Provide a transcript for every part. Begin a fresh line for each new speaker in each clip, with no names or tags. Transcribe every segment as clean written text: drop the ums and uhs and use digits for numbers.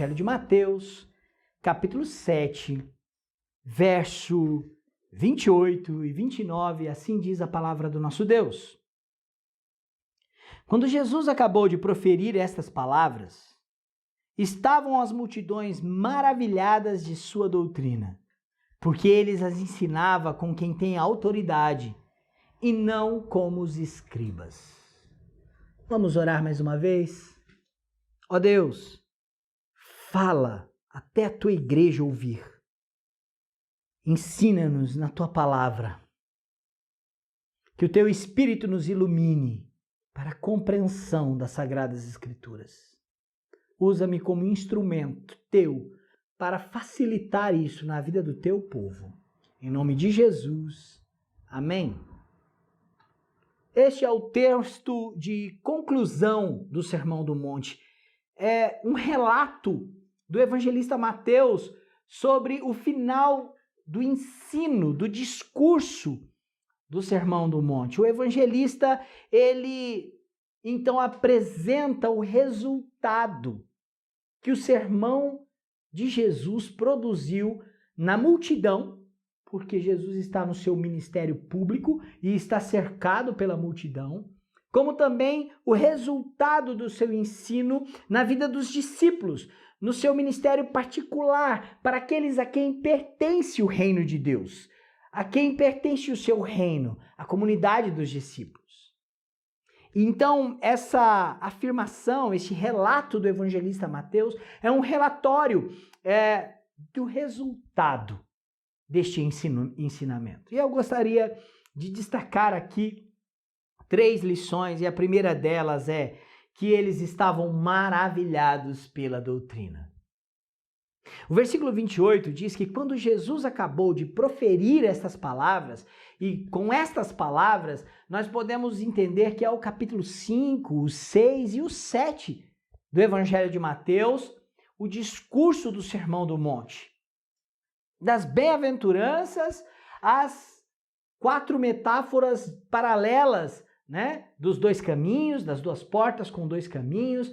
Evangelho de Mateus, capítulo 7, verso 28 e 29, assim diz a palavra do nosso Deus. Quando Jesus acabou de proferir estas palavras, estavam as multidões maravilhadas de sua doutrina, porque ele as ensinava com quem tem autoridade, e não como os escribas. Vamos orar mais uma vez? Ó Deus, fala até a tua igreja ouvir. Ensina-nos na tua palavra. Que o teu Espírito nos ilumine para a compreensão das Sagradas Escrituras. Usa-me como instrumento teu para facilitar isso na vida do teu povo. Em nome de Jesus. Amém. Este é o texto de conclusão do Sermão do Monte. É um relato do evangelista Mateus sobre o final do ensino, do discurso do Sermão do Monte. O evangelista, ele então apresenta o resultado que o sermão de Jesus produziu na multidão, porque Jesus está no seu ministério público e está cercado pela multidão, como também o resultado do seu ensino na vida dos discípulos, no seu ministério particular, para aqueles a quem pertence o reino de Deus, a quem pertence o seu reino, a comunidade dos discípulos. Então, essa afirmação, esse relato do evangelista Mateus é um relatório do resultado deste ensinamento. E eu gostaria de destacar aqui 3 lições, e a primeira delas é que eles estavam maravilhados pela doutrina. O versículo 28 diz que quando Jesus acabou de proferir estas palavras, e com estas palavras nós podemos entender que é o capítulo 5, o 6 e o 7 do Evangelho de Mateus, o discurso do Sermão do Monte. Das bem-aventuranças às 4 metáforas paralelas, né? Dos 2 caminhos, das 2 portas com 2 caminhos,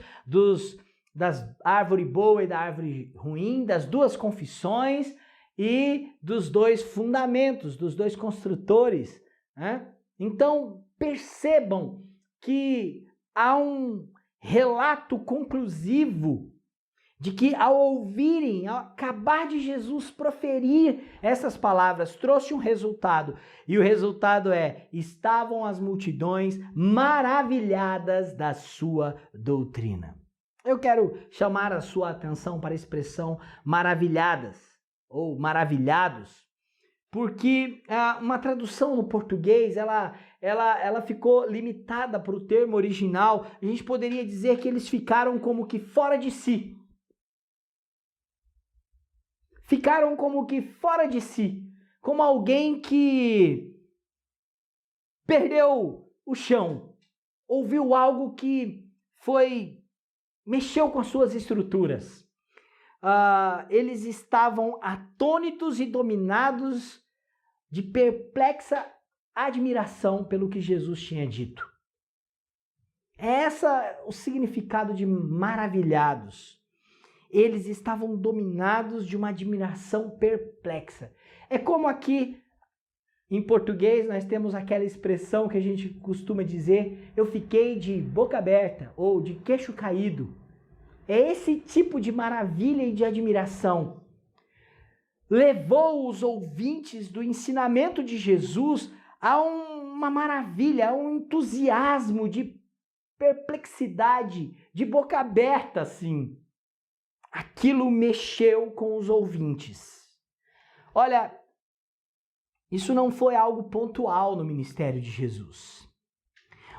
das árvore boa e da árvore ruim, das 2 confissões e dos 2 fundamentos, dos 2 construtores, né? Então, percebam que há um relato conclusivo de que ao ouvirem, ao acabar de Jesus proferir essas palavras, trouxe um resultado. E o resultado estavam as multidões maravilhadas da sua doutrina. Eu quero chamar a sua atenção para a expressão maravilhadas ou maravilhados, porque uma tradução no português, ela ficou limitada para o termo original. A gente poderia dizer que eles ficaram como que fora de si. Ficaram como que fora de si, como alguém que perdeu o chão, ouviu algo que mexeu com as suas estruturas. Eles estavam atônitos e dominados de perplexa admiração pelo que Jesus tinha dito. É esse o significado de maravilhados. Eles estavam dominados de uma admiração perplexa. É como aqui, em português, nós temos aquela expressão que a gente costuma dizer, eu fiquei de boca aberta ou de queixo caído. É esse tipo de maravilha e de admiração. Levou os ouvintes do ensinamento de Jesus a uma maravilha, a um entusiasmo de perplexidade, de boca aberta, assim. Aquilo mexeu com os ouvintes. Olha, isso não foi algo pontual no ministério de Jesus.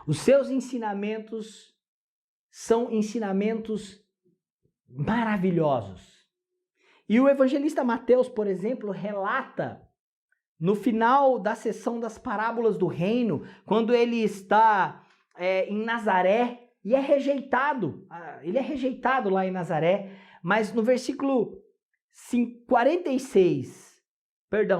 Os seus ensinamentos são ensinamentos maravilhosos. E o evangelista Mateus, por exemplo, relata no final da sessão das parábolas do reino, quando ele está em Nazaré e é rejeitado. Ele é rejeitado lá em Nazaré. Mas no versículo 46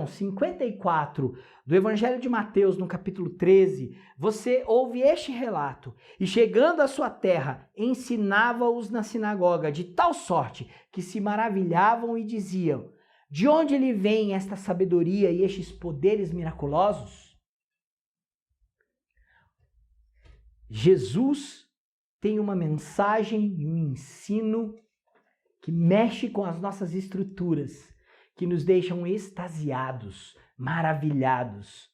54 do Evangelho de Mateus, no capítulo 13, você ouve este relato. E chegando à sua terra, ensinava-os na sinagoga, de tal sorte que se maravilhavam e diziam: de onde lhe vem esta sabedoria e estes poderes miraculosos? Jesus tem uma mensagem e um ensino que mexe com as nossas estruturas, que nos deixam extasiados, maravilhados,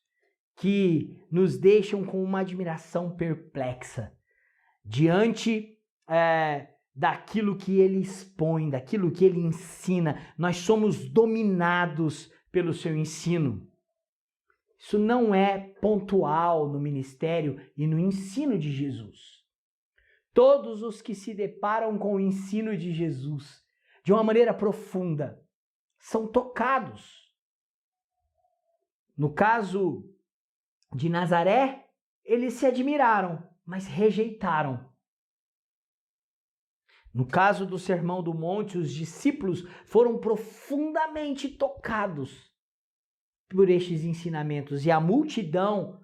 que nos deixam com uma admiração perplexa diante daquilo que ele expõe, daquilo que ele ensina. Nós somos dominados pelo seu ensino. Isso não é pontual no ministério e no ensino de Jesus. Todos os que se deparam com o ensino de Jesus de uma maneira profunda são tocados. No caso de Nazaré, eles se admiraram, mas rejeitaram. No caso do Sermão do Monte, os discípulos foram profundamente tocados por estes ensinamentos e a multidão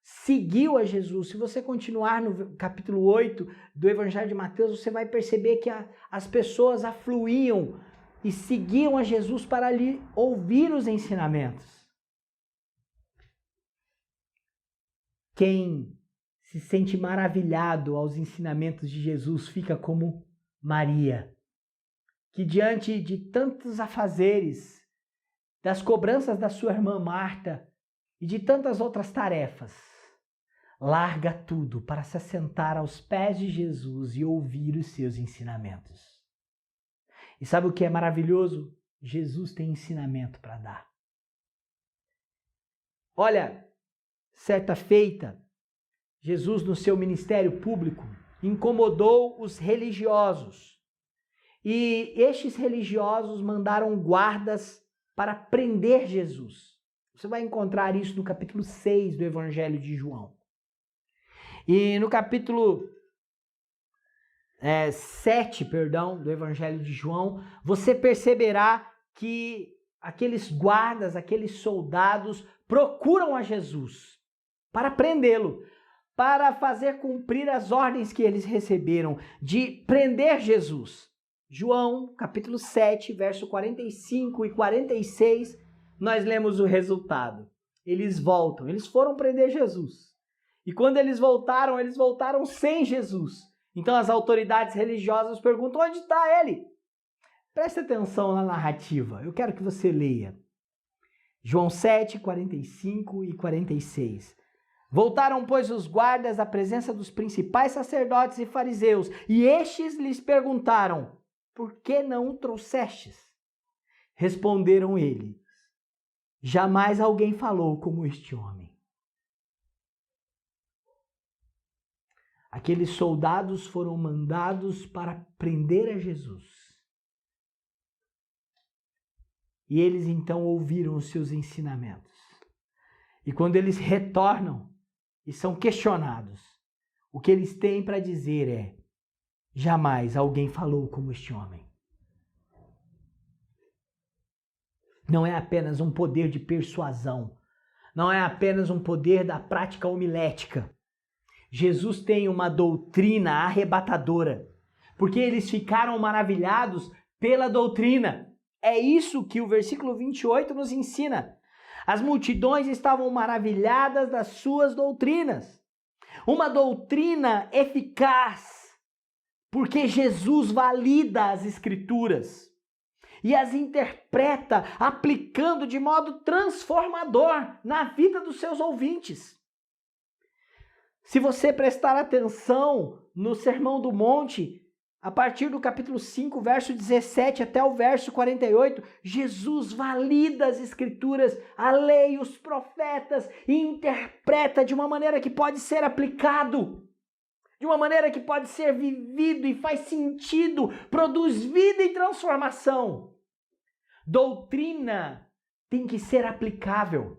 seguiu a Jesus. Se você continuar no capítulo 8 do Evangelho de Mateus, você vai perceber que as pessoas afluíam e seguiam a Jesus para lhe ouvir os ensinamentos. Quem se sente maravilhado aos ensinamentos de Jesus fica como Maria, que diante de tantos afazeres, das cobranças da sua irmã Marta e de tantas outras tarefas, larga tudo para se assentar aos pés de Jesus e ouvir os seus ensinamentos. E sabe o que é maravilhoso? Jesus tem ensinamento para dar. Olha, certa feita, Jesus, no seu ministério público, incomodou os religiosos. E estes religiosos mandaram guardas para prender Jesus. Você vai encontrar isso no capítulo 6 do Evangelho de João. E no capítulo 7, do Evangelho de João, você perceberá que aqueles guardas, aqueles soldados procuram a Jesus para prendê-lo, para fazer cumprir as ordens que eles receberam de prender Jesus. João, capítulo 7, verso 45 e 46, nós lemos o resultado. Eles voltam, eles foram prender Jesus. E quando eles voltaram sem Jesus. Então as autoridades religiosas perguntam: onde está ele? Preste atenção na narrativa, eu quero que você leia. João 7, 45 e 46. Voltaram, pois, os guardas à presença dos principais sacerdotes e fariseus, e estes lhes perguntaram: por que não o trouxestes? Responderam eles: jamais alguém falou como este homem. Aqueles soldados foram mandados para prender a Jesus. E eles então ouviram os seus ensinamentos. E quando eles retornam e são questionados, o que eles têm para dizer é: jamais alguém falou como este homem. Não é apenas um poder de persuasão, não é apenas um poder da prática homilética. Jesus tem uma doutrina arrebatadora, porque eles ficaram maravilhados pela doutrina. É isso que o versículo 28 nos ensina. As multidões estavam maravilhadas das suas doutrinas. Uma doutrina eficaz, porque Jesus valida as Escrituras e as interpreta aplicando de modo transformador na vida dos seus ouvintes. Se você prestar atenção no Sermão do Monte, a partir do capítulo 5, verso 17 até o verso 48, Jesus valida as Escrituras, a lei, os profetas e interpreta de uma maneira que pode ser aplicado, de uma maneira que pode ser vivido e faz sentido, produz vida e transformação. Doutrina tem que ser aplicável.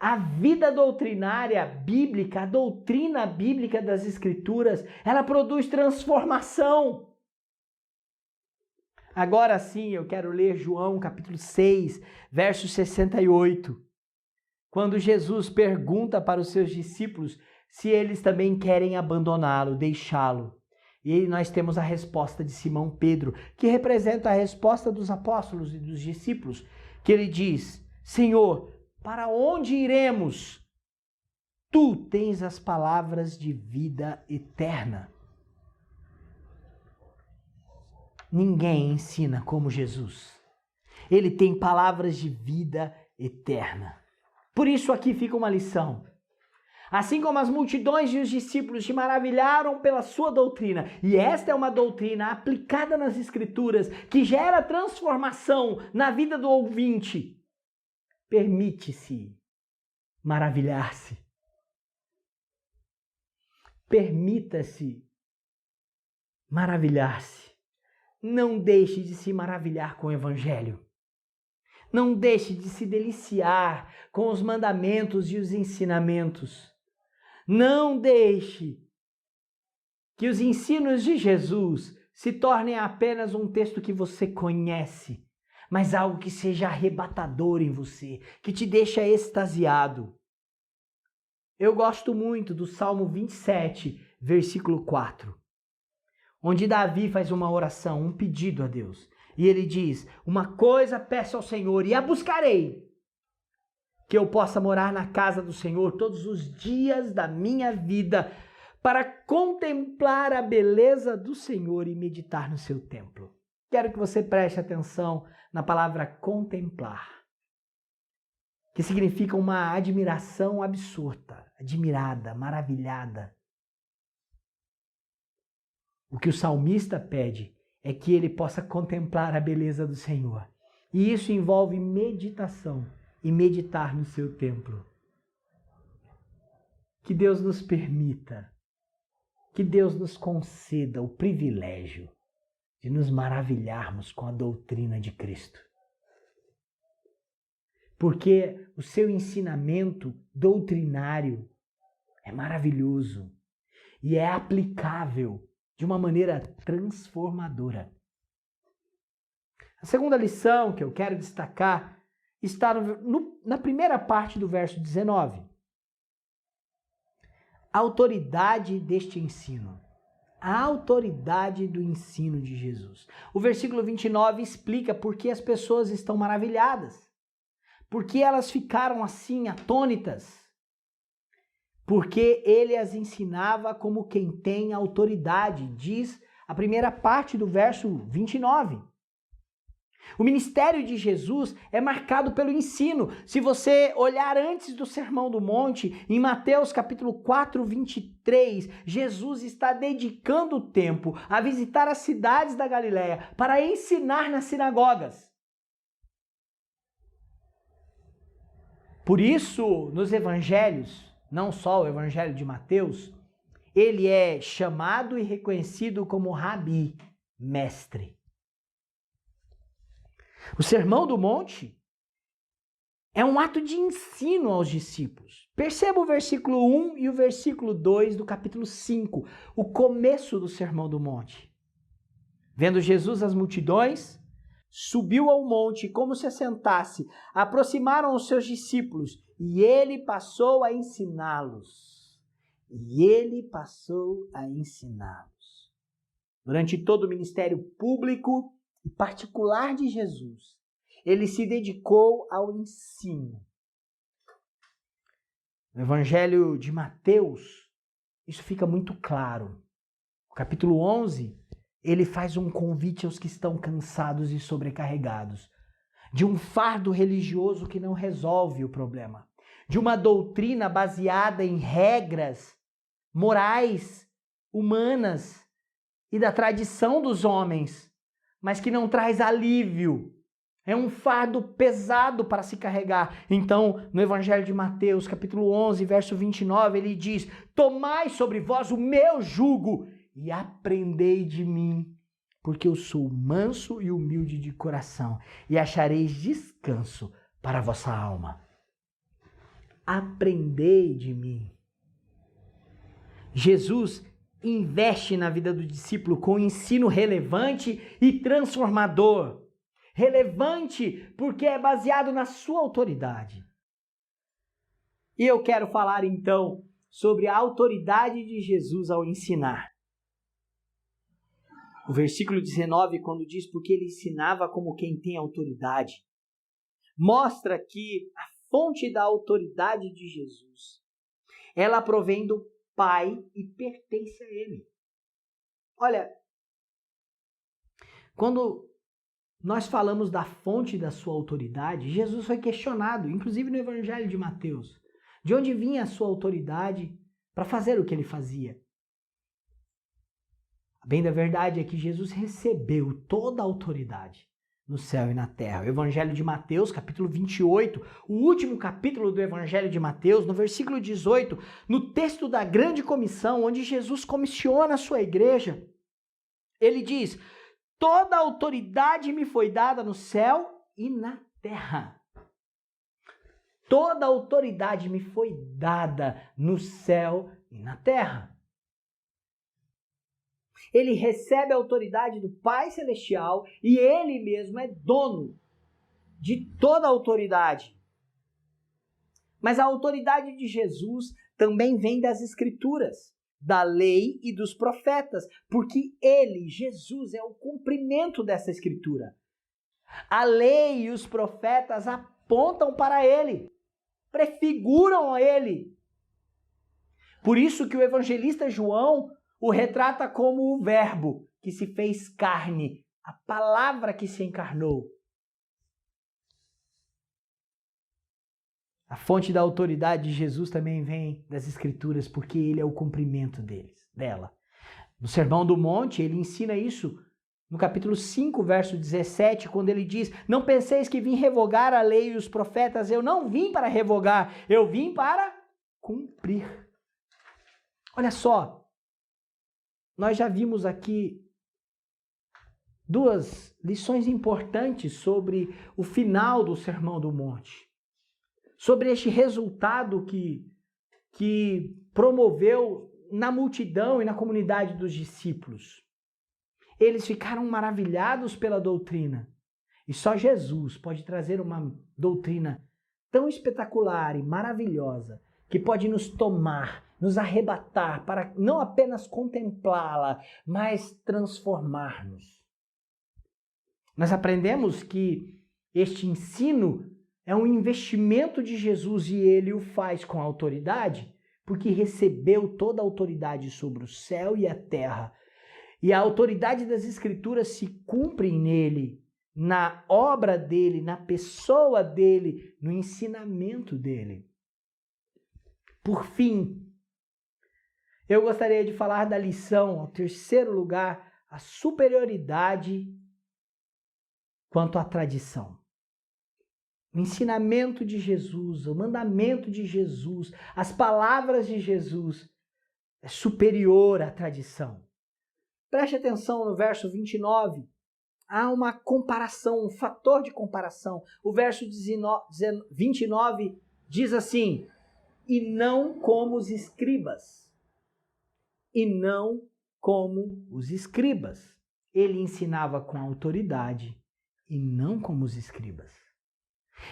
A vida doutrinária bíblica, a doutrina bíblica das Escrituras, ela produz transformação. Agora sim, eu quero ler João capítulo 6, verso 68. Quando Jesus pergunta para os seus discípulos se eles também querem abandoná-lo, deixá-lo. E aí nós temos a resposta de Simão Pedro, que representa a resposta dos apóstolos e dos discípulos, que ele diz: Senhor, para onde iremos? Tu tens as palavras de vida eterna. Ninguém ensina como Jesus. Ele tem palavras de vida eterna. Por isso aqui fica uma lição. Assim como as multidões e os discípulos se maravilharam pela sua doutrina, e esta é uma doutrina aplicada nas Escrituras, que gera transformação na vida do ouvinte, permite-se maravilhar-se. Permita-se maravilhar-se. Não deixe de se maravilhar com o Evangelho. Não deixe de se deliciar com os mandamentos e os ensinamentos. Não deixe que os ensinos de Jesus se tornem apenas um texto que você conhece, mas algo que seja arrebatador em você, que te deixa extasiado. Eu gosto muito do Salmo 27, versículo 4, onde Davi faz uma oração, um pedido a Deus. E ele diz: uma coisa peço ao Senhor e a buscarei, que eu possa morar na casa do Senhor todos os dias da minha vida, para contemplar a beleza do Senhor e meditar no seu templo. Quero que você preste atenção na palavra contemplar, que significa uma admiração absurda, admirada, maravilhada. O que o salmista pede é que ele possa contemplar a beleza do Senhor. E isso envolve meditação e meditar no seu templo. Que Deus nos permita, que Deus nos conceda o privilégio de nos maravilharmos com a doutrina de Cristo. Porque o seu ensinamento doutrinário é maravilhoso e é aplicável de uma maneira transformadora. A segunda lição que eu quero destacar está na primeira parte do verso 19. A autoridade deste ensino. A autoridade do ensino de Jesus. O versículo 29 explica por que as pessoas estão maravilhadas. Por que elas ficaram assim atônitas. Porque ele as ensinava como quem tem autoridade, diz a primeira parte do verso 29. O ministério de Jesus é marcado pelo ensino. Se você olhar antes do Sermão do Monte, em Mateus capítulo 4, 23, Jesus está dedicando o tempo a visitar as cidades da Galileia para ensinar nas sinagogas. Por isso, nos evangelhos, não só o evangelho de Mateus, ele é chamado e reconhecido como Rabi, mestre. O Sermão do Monte é um ato de ensino aos discípulos. Perceba o versículo 1 e o versículo 2 do capítulo 5, o começo do Sermão do Monte. Vendo Jesus as multidões, subiu ao monte, como se assentasse, aproximaram os seus discípulos, e ele passou a ensiná-los. Durante todo o ministério público e particular de Jesus, ele se dedicou ao ensino. No Evangelho de Mateus, isso fica muito claro. No capítulo 11, ele faz um convite aos que estão cansados e sobrecarregados, de um fardo religioso que não resolve o problema, de uma doutrina baseada em regras morais, humanas e da tradição dos homens, mas que não traz alívio. É um fardo pesado para se carregar. Então, no Evangelho de Mateus, capítulo 11, verso 29, ele diz: tomai sobre vós o meu jugo e aprendei de mim, porque eu sou manso e humilde de coração, e achareis descanso para a vossa alma. Aprendei de mim. Jesus investe na vida do discípulo com ensino relevante e transformador. Relevante porque é baseado na sua autoridade. E eu quero falar então sobre a autoridade de Jesus ao ensinar. O versículo 19, quando diz porque ele ensinava como quem tem autoridade, mostra que a fonte da autoridade de Jesus, ela provém do Pai e pertence a Ele. Olha, quando nós falamos da fonte da sua autoridade, Jesus foi questionado, inclusive no Evangelho de Mateus, de onde vinha a sua autoridade para fazer o que ele fazia. A bem da verdade é que Jesus recebeu toda a autoridade no céu e na terra. O Evangelho de Mateus, capítulo 28, o último capítulo do Evangelho de Mateus, no versículo 18, no texto da grande comissão, onde Jesus comissiona a sua igreja, ele diz: toda a autoridade me foi dada no céu e na terra. Toda a autoridade me foi dada no céu e na terra. Ele recebe a autoridade do Pai Celestial e ele mesmo é dono de toda a autoridade. Mas a autoridade de Jesus também vem das Escrituras, da lei e dos profetas, porque ele, Jesus, é o cumprimento dessa Escritura. A lei e os profetas apontam para ele, prefiguram a ele. Por isso que o evangelista João o retrata como o Verbo que se fez carne, a palavra que se encarnou. A fonte da autoridade de Jesus também vem das Escrituras, porque ele é o cumprimento dela. No Sermão do Monte, ele ensina isso no capítulo 5, verso 17, quando ele diz: não penseis que vim revogar a lei e os profetas, eu não vim para revogar, eu vim para cumprir. Olha só, nós já vimos aqui duas lições importantes sobre o final do Sermão do Monte. Sobre este resultado que promoveu na multidão e na comunidade dos discípulos. Eles ficaram maravilhados pela doutrina. E só Jesus pode trazer uma doutrina tão espetacular e maravilhosa que pode nos tomar, nos arrebatar para não apenas contemplá-la, mas transformar-nos. Nós aprendemos que este ensino é um investimento de Jesus e ele o faz com autoridade, porque recebeu toda a autoridade sobre o céu e a terra. E a autoridade das Escrituras se cumpre nele, na obra dele, na pessoa dele, no ensinamento dele. Por fim, eu gostaria de falar da lição, ao terceiro lugar, a superioridade quanto à tradição. O ensinamento de Jesus, o mandamento de Jesus, as palavras de Jesus é superior à tradição. Preste atenção no verso 29. Há uma comparação, um fator de comparação. O verso 29 diz assim: e não como os escribas. E não como os escribas. Ele ensinava com autoridade e não como os escribas.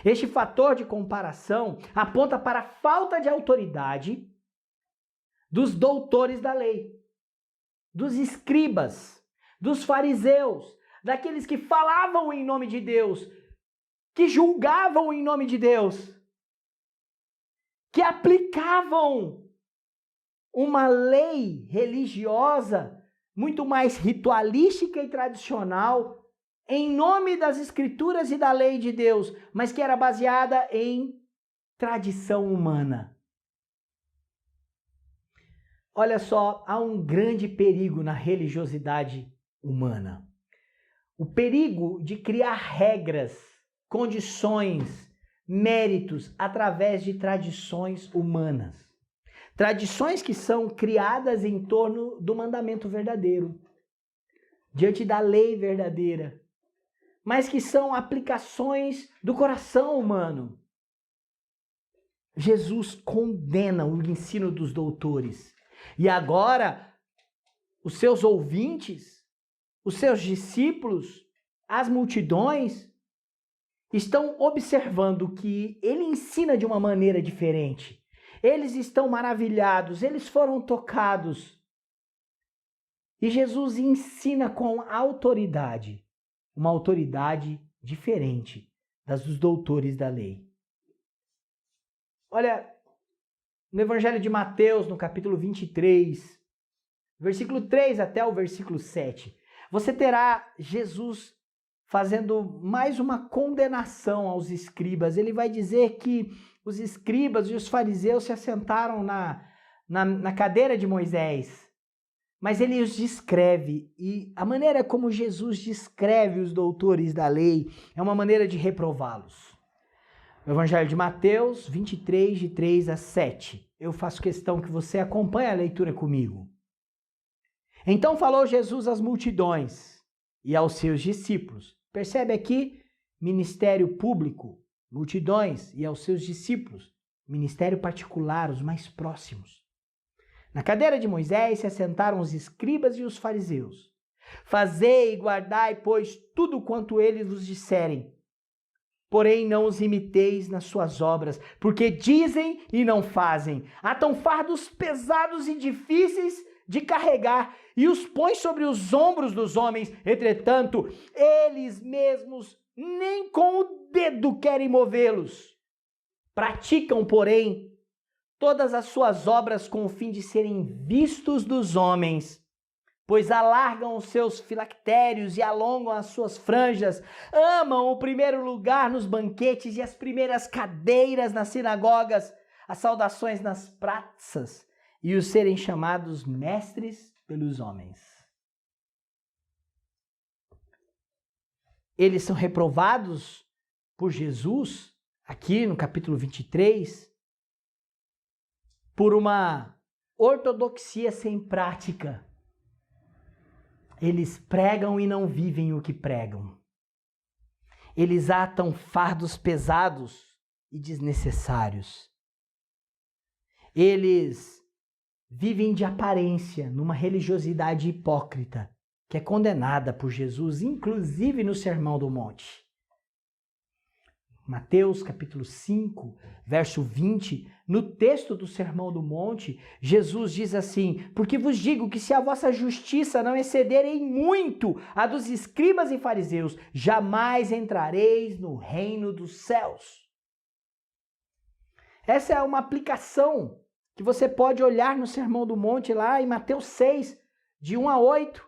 Este fator de comparação aponta para a falta de autoridade dos doutores da lei, dos escribas, dos fariseus, daqueles que falavam em nome de Deus, que julgavam em nome de Deus, que aplicavam uma lei religiosa muito mais ritualística e tradicional em nome das Escrituras e da lei de Deus, mas que era baseada em tradição humana. Olha só, há um grande perigo na religiosidade humana. O perigo de criar regras, condições, méritos através de tradições humanas. Tradições que são criadas em torno do mandamento verdadeiro, diante da lei verdadeira, mas que são aplicações do coração humano. Jesus condena o ensino dos doutores. E agora, os seus ouvintes, os seus discípulos, as multidões, estão observando que ele ensina de uma maneira diferente. Eles estão maravilhados, eles foram tocados. E Jesus ensina com autoridade, uma autoridade diferente das dos doutores da lei. Olha, no Evangelho de Mateus, no capítulo 23, versículo 3 até o versículo 7, você terá Jesus fazendo mais uma condenação aos escribas. Ele vai dizer que os escribas e os fariseus se assentaram na cadeira de Moisés, mas ele os descreve, e a maneira como Jesus descreve os doutores da lei é uma maneira de reprová-los. O Evangelho de Mateus 23, de 3 a 7. Eu faço questão que você acompanhe a leitura comigo. Então falou Jesus às multidões e aos seus discípulos. Percebe aqui? Ministério público, multidões e aos seus discípulos. Ministério particular, os mais próximos. Na cadeira de Moisés se assentaram os escribas e os fariseus. Fazei e guardai, pois, tudo quanto eles vos disserem. Porém, não os imiteis nas suas obras, porque dizem e não fazem. Atam fardos pesados e difíceis de carregar e os põem sobre os ombros dos homens. Entretanto, eles mesmos nem com o dedo querem movê-los. Praticam, porém, todas as suas obras com o fim de serem vistos dos homens, pois alargam os seus filactérios e alongam as suas franjas, amam o primeiro lugar nos banquetes e as primeiras cadeiras nas sinagogas, as saudações nas praças e os serem chamados mestres pelos homens. Eles são reprovados por Jesus, aqui no capítulo 23, por uma ortodoxia sem prática. Eles pregam e não vivem o que pregam. Eles atam fardos pesados e desnecessários. Eles vivem de aparência numa religiosidade hipócrita, que é condenada por Jesus, inclusive no Sermão do Monte. Mateus capítulo 5, verso 20, no texto do Sermão do Monte, Jesus diz assim: porque vos digo que se a vossa justiça não exceder em muito a dos escribas e fariseus, jamais entrareis no reino dos céus. Essa é uma aplicação que você pode olhar no Sermão do Monte lá em Mateus 6, de 1 a 8.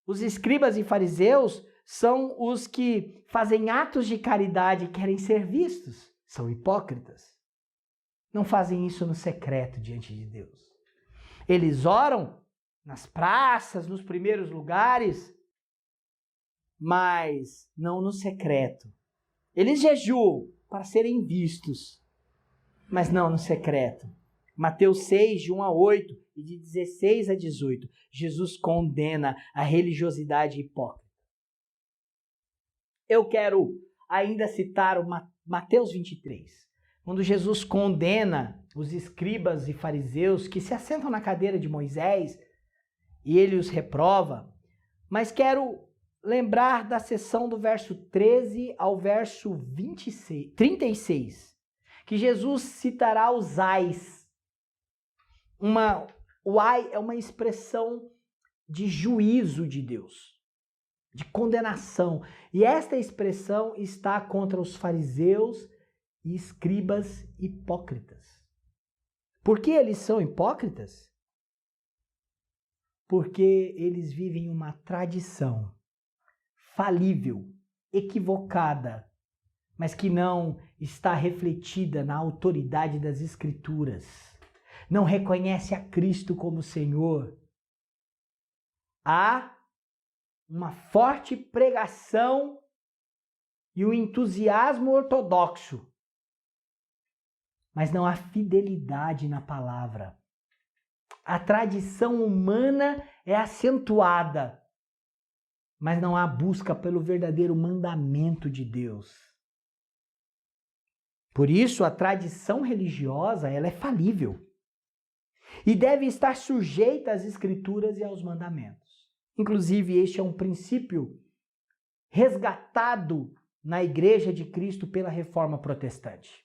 Os escribas e fariseus são os que fazem atos de caridade e querem ser vistos. São hipócritas. Não fazem isso no secreto diante de Deus. Eles oram nas praças, nos primeiros lugares, mas não no secreto. Eles jejuam para serem vistos, mas não no secreto. Mateus 6, de 1 a 8 e de 16 a 18, Jesus condena a religiosidade hipócrita. Eu quero ainda citar o Mateus 23, quando Jesus condena os escribas e fariseus que se assentam na cadeira de Moisés e ele os reprova, mas quero lembrar da seção do verso 13 ao verso 36, que Jesus citará os ais. O ai é uma expressão de juízo de Deus, de condenação. E esta expressão está contra os fariseus e escribas hipócritas. Por que eles são hipócritas? Porque eles vivem uma tradição falível, equivocada, mas que não está refletida na autoridade das Escrituras. Não reconhece a Cristo como Senhor. Há uma forte pregação e um entusiasmo ortodoxo, mas não há fidelidade na palavra. A tradição humana é acentuada, mas não há busca pelo verdadeiro mandamento de Deus. Por isso, a tradição religiosa ela é falível. e deve estar sujeita às Escrituras e aos mandamentos. Inclusive, este é um princípio resgatado na Igreja de Cristo pela Reforma Protestante.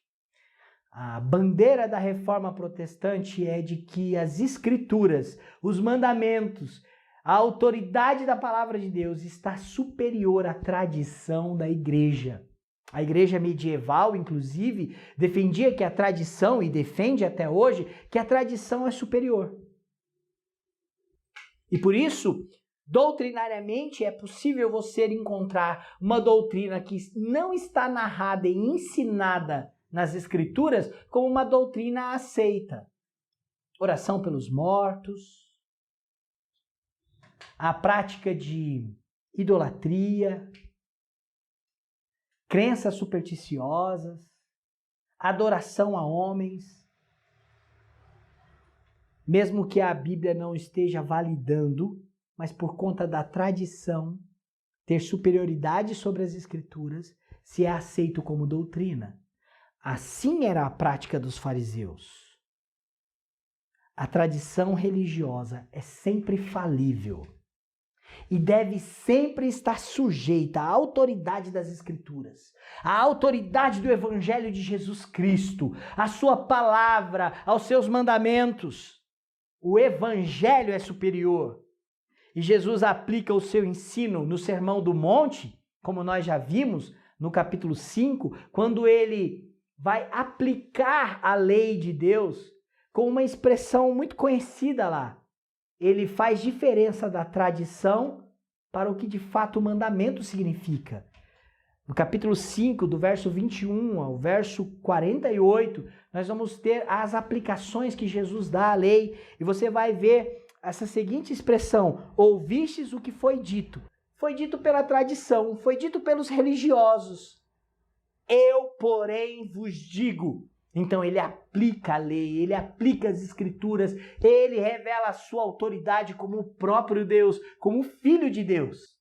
A bandeira da Reforma Protestante é de que as Escrituras, os mandamentos, a autoridade da Palavra de Deus está superior à tradição da Igreja. A Igreja medieval, inclusive, defendia que a tradição, e defende até hoje, que a tradição é superior. E por isso, doutrinariamente, é possível você encontrar uma doutrina que não está narrada e ensinada nas Escrituras como uma doutrina aceita. Oração pelos mortos, a prática de idolatria, crenças supersticiosas, adoração a homens. Mesmo que a Bíblia não esteja validando, mas por conta da tradição, ter superioridade sobre as Escrituras, se é aceito como doutrina. Assim era a prática dos fariseus. A tradição religiosa é sempre falível e deve sempre estar sujeita à autoridade das Escrituras, à autoridade do Evangelho de Jesus Cristo, à sua palavra, aos seus mandamentos. O Evangelho é superior. E Jesus aplica o seu ensino no Sermão do Monte, como nós já vimos no capítulo 5, quando ele vai aplicar a lei de Deus com uma expressão muito conhecida lá. Ele faz diferença da tradição para o que de fato o mandamento significa. No capítulo 5, do verso 21 ao verso 48, nós vamos ter as aplicações que Jesus dá à lei, e você vai ver essa seguinte expressão: ouvistes o que foi dito. Foi dito pela tradição, foi dito pelos religiosos. Eu, porém, vos digo. Então ele aplica a lei, ele aplica as Escrituras, ele revela a sua autoridade como o próprio Deus, como o Filho de Deus.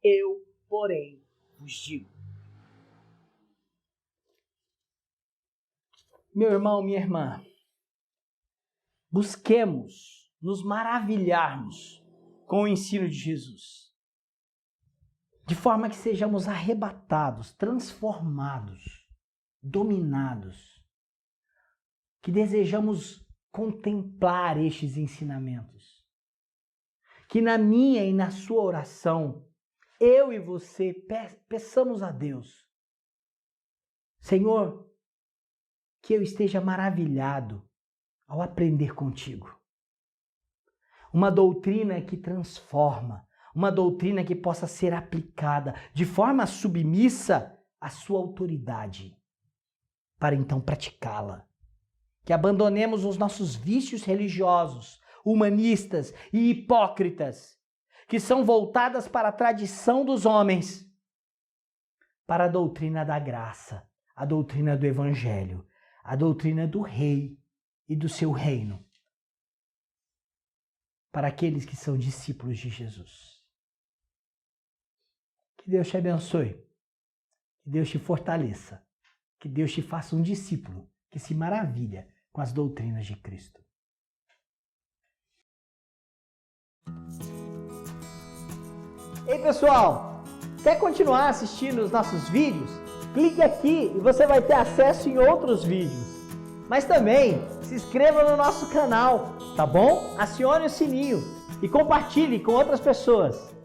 Eu, porém, vos digo. Meu irmão, minha irmã, busquemos nos maravilharmos com o ensino de Jesus, de forma que sejamos arrebatados, transformados, dominados, que desejamos contemplar estes ensinamentos, que na minha e na sua oração, eu e você peçamos a Deus: Senhor, que eu esteja maravilhado ao aprender contigo. Uma doutrina que transforma, uma doutrina que possa ser aplicada de forma submissa à sua autoridade, para então praticá-la. Que abandonemos os nossos vícios religiosos, humanistas e hipócritas, que são voltadas para a tradição dos homens, para a doutrina da graça, a doutrina do Evangelho, a doutrina do Rei e do seu reino, para aqueles que são discípulos de Jesus. Que Deus te abençoe, que Deus te fortaleça, que Deus te faça um discípulo que se maravilha com as doutrinas de Cristo. Ei pessoal, quer continuar assistindo os nossos vídeos? Clique aqui e você vai ter acesso em outros vídeos. Mas também se inscreva no nosso canal, tá bom? Acione o sininho e compartilhe com outras pessoas.